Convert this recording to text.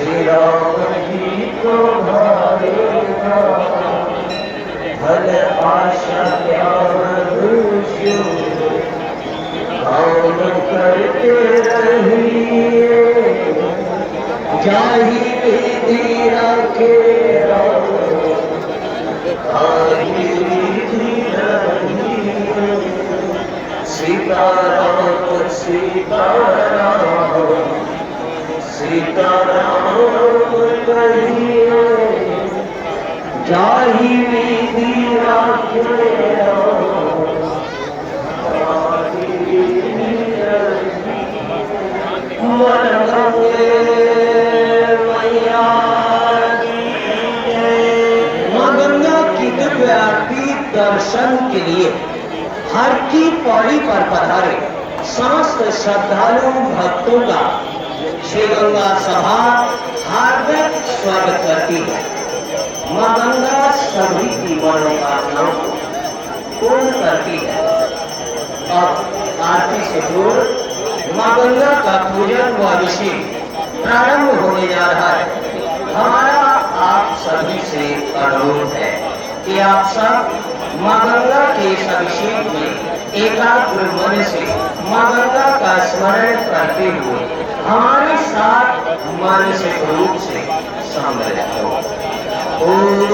श्री राम जी को भाएगा भल आशा दुष्य काम करते रहिए जाहि विधि रखे सीताराम सीताराम सीताराम कहिए जाहि विधि रखे दर्शन के लिए हर की पौड़ी पर पधारे समस्त श्रद्धालु भक्तों का श्री गंगा सभा हार्दिक स्वागत करती है। मां गंगा सभी की मनोकामनाओं को पूर्ण करती है। अब आरती से पूर्व मां गंगा का पूजन व अभिषेक प्रारंभ होने जा रहा है। हमारा आप सभी से अनुरोध है कि आप सब मां गंगा के इस अभिषेक में एकाग्र मन से मां गंगा का स्मरण करते हुए हमारे साथ मानसिक रूप से सम्मिलित हो। ओम